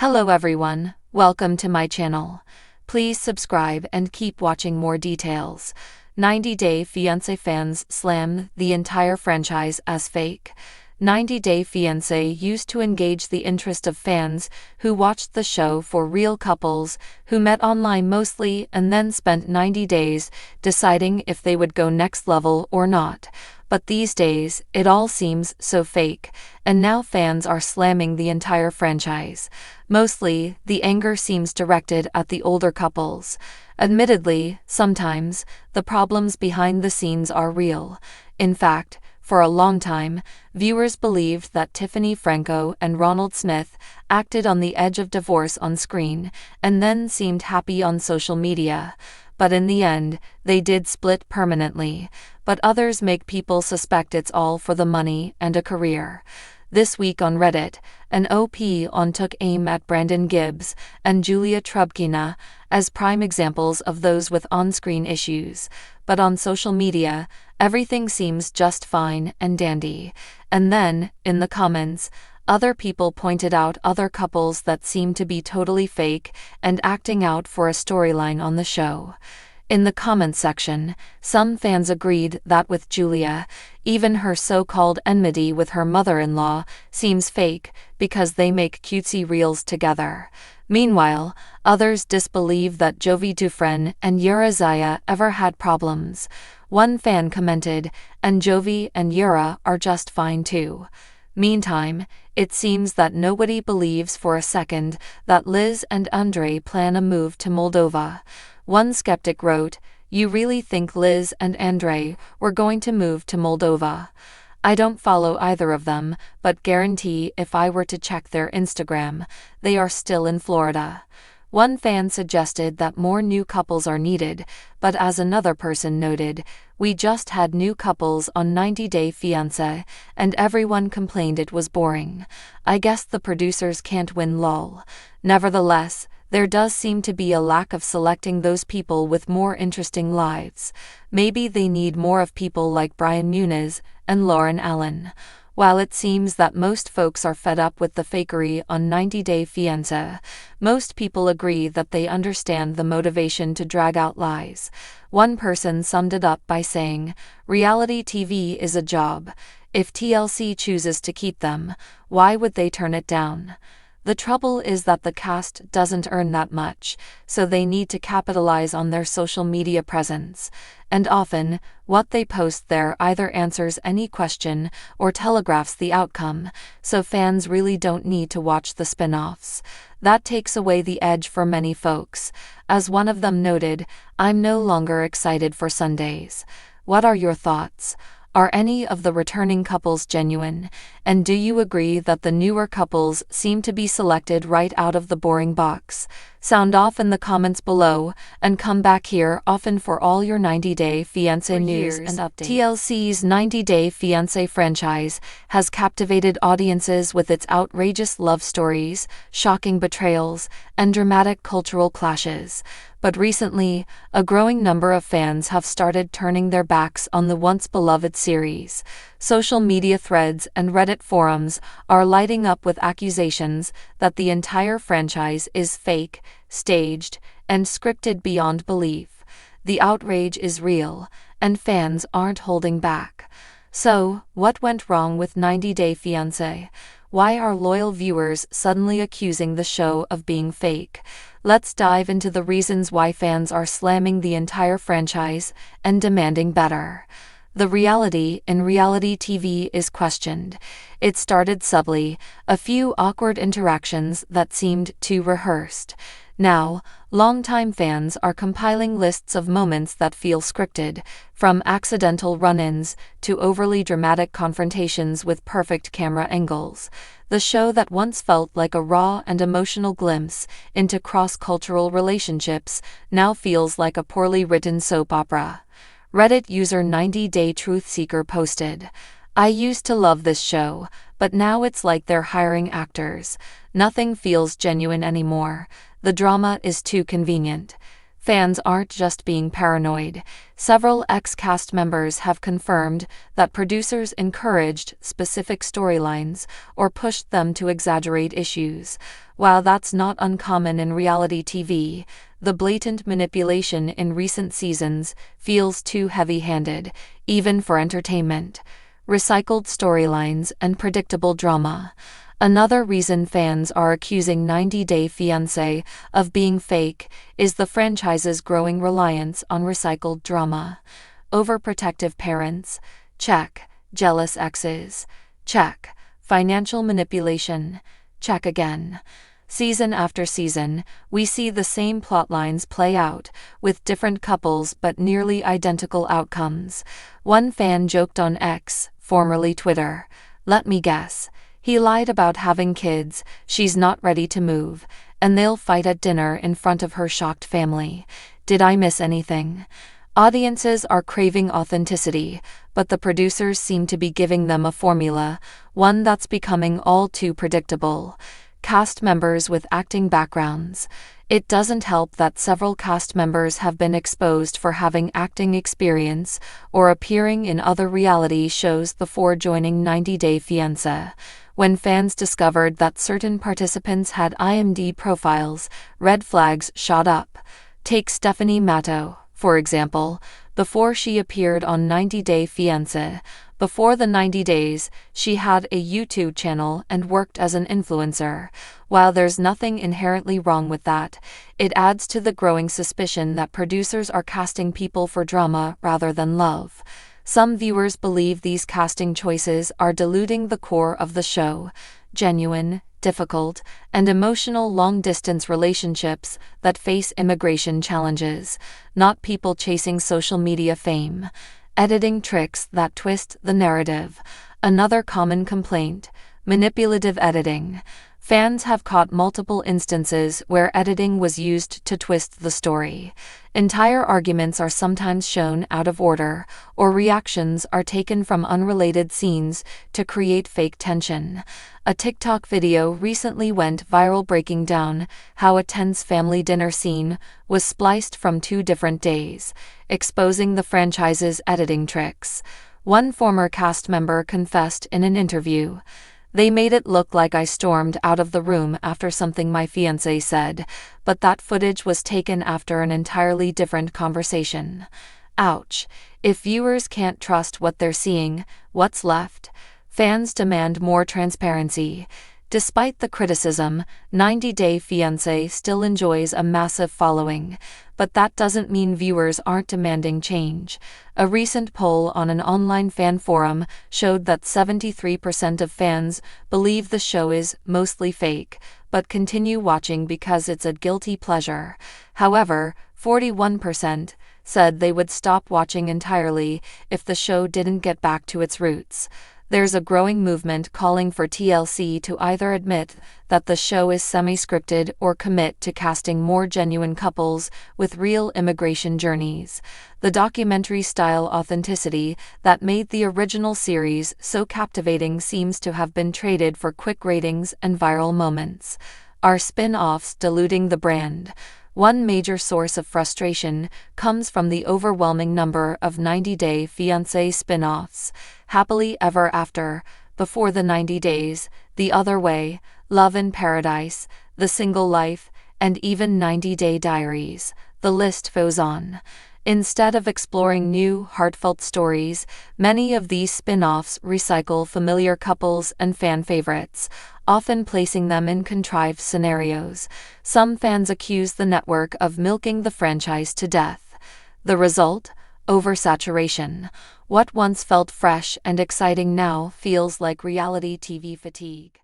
Hello everyone, welcome to my channel. Please subscribe and keep watching more details. 90 Day Fiancé fans slam the entire franchise as fake. 90 Day Fiancé used to engage the interest of fans who watched the show for real couples who met online mostly and then spent 90 days deciding if they would go next level or not. But these days, it all seems so fake, and now fans are slamming the entire franchise. Mostly, the anger seems directed at the older couples. Admittedly, sometimes, the problems behind the scenes are real. In fact, for a long time, viewers believed that Tiffany Franco and Ronald Smith acted on the edge of divorce on screen, and then seemed happy on social media. But in the end, they did split permanently. But others make people suspect it's all for the money and a career. This week on Reddit, an op took aim at Brandon Gibbs and Julia Trubkina as prime examples of those with on-screen issues. But on social media, everything seems just fine and dandy. And then, in the comments, other people pointed out other couples that seem to be totally fake and acting out for a storyline on the show. In the comments section, some fans agreed that with Julia, even her so-called enmity with her mother-in-law seems fake because they make cutesy reels together. Meanwhile, others disbelieve that Jovi Dufresne and Yura Zaya ever had problems. One fan commented, "And Jovi and Yura are just fine too." Meantime, it seems that nobody believes for a second that Liz and Andre plan a move to Moldova. One skeptic wrote, "You really think Liz and Andre were going to move to Moldova? I don't follow either of them, but guarantee if I were to check their Instagram, they are still in Florida." One fan suggested that more new couples are needed, but as another person noted, "We just had new couples on 90 Day Fiancé, and everyone complained it was boring. I guess the producers can't win lol." Nevertheless, there does seem to be a lack of selecting those people with more interesting lives. Maybe they need more of people like Brian Muniz and Lauren Allen. While it seems that most folks are fed up with the fakery on 90 Day Fiancé, most people agree that they understand the motivation to drag out lies. One person summed it up by saying, "Reality TV is a job. If TLC chooses to keep them, why would they turn it down? The trouble is that the cast doesn't earn that much, so they need to capitalize on their social media presence. And often, what they post there either answers any question or telegraphs the outcome, so fans really don't need to watch the spin-offs. That takes away the edge for many folks." As one of them noted, "I'm no longer excited for Sundays." What are your thoughts? Are any of the returning couples genuine? And do you agree that the newer couples seem to be selected right out of the boring box? Sound off in the comments below, and come back here often for all your 90 Day Fiancé news and updates. TLC's 90 Day Fiancé franchise has captivated audiences with its outrageous love stories, shocking betrayals, and dramatic cultural clashes. But recently, a growing number of fans have started turning their backs on the once-beloved series. Social media threads and Reddit forums are lighting up with accusations that the entire franchise is fake, staged, and scripted beyond belief. The outrage is real, and fans aren't holding back. So, what went wrong with 90 Day Fiancé? Why are loyal viewers suddenly accusing the show of being fake? Let's dive into the reasons why fans are slamming the entire franchise and demanding better. The reality in reality TV is questioned. It started subtly, a few awkward interactions that seemed too rehearsed. Now, longtime fans are compiling lists of moments that feel scripted, from accidental run-ins to overly dramatic confrontations with perfect camera angles. The show that once felt like a raw and emotional glimpse into cross-cultural relationships now feels like a poorly written soap opera. Reddit user 90 Day Truth Seeker posted, "I used to love this show, but now it's like they're hiring actors. Nothing feels genuine anymore. The drama is too convenient." fans aren't just being paranoid. Several ex-cast members have confirmed that producers encouraged specific storylines or pushed them to exaggerate issues. While that's not uncommon in reality TV, the blatant manipulation in recent seasons feels too heavy-handed, even for entertainment. Recycled storylines and predictable drama. Another reason fans are accusing 90 Day Fiancé of being fake is the franchise's growing reliance on recycled drama. Overprotective parents? Check. Jealous exes? Check. Financial manipulation? Check again. Season after season, we see the same plotlines play out, with different couples but nearly identical outcomes. One fan joked on X, formerly Twitter, "Let me guess. He lied about having kids, she's not ready to move, and they'll fight at dinner in front of her shocked family. Did I miss anything?" Audiences are craving authenticity, but the producers seem to be giving them a formula, one that's becoming all too predictable. Cast members with acting backgrounds. It doesn't help that several cast members have been exposed for having acting experience or appearing in other reality shows before joining 90 Day Fiancé. When fans discovered that certain participants had IMDb profiles, red flags shot up. Take Stephanie Matto, for example. Before she appeared on 90 Day Fiancé, before the 90 days, she had a YouTube channel and worked as an influencer. While there's nothing inherently wrong with that, it adds to the growing suspicion that producers are casting people for drama rather than love. Some viewers believe these casting choices are diluting the core of the show: genuine, difficult, and emotional long-distance relationships that face immigration challenges, not people chasing social media fame. Editing tricks that twist the narrative. Another common complaint: manipulative editing. Fans have caught multiple instances where editing was used to twist the story. Entire arguments are sometimes shown out of order, or reactions are taken from unrelated scenes to create fake tension. A TikTok video recently went viral breaking down how a tense family dinner scene was spliced from 2 different days, exposing the franchise's editing tricks. One former cast member confessed in an interview, "They made it look like I stormed out of the room after something my fiancé said, but that footage was taken after an entirely different conversation." Ouch. If viewers can't trust what they're seeing, what's left? Fans demand more transparency. Despite the criticism, 90 Day Fiancé still enjoys a massive following, but that doesn't mean viewers aren't demanding change. A recent poll on an online fan forum showed that 73% of fans believe the show is mostly fake, but continue watching because it's a guilty pleasure. However, 41% said they would stop watching entirely if the show didn't get back to its roots. There's a growing movement calling for TLC to either admit that the show is semi-scripted or commit to casting more genuine couples with real immigration journeys. The documentary-style authenticity that made the original series so captivating seems to have been traded for quick ratings and viral moments. Are spin-offs diluting the brand? One major source of frustration comes from the overwhelming number of 90 Day Fiancé spin-offs. Happily Ever After, Before the 90 Days, The Other Way, Love in Paradise, The Single Life, and even 90 Day Diaries. The list goes on. Instead of exploring new, heartfelt stories, many of these spin-offs recycle familiar couples and fan favorites, often placing them in contrived scenarios. Some fans accuse the network of milking the franchise to death. The result? Oversaturation. What once felt fresh and exciting now feels like reality TV fatigue.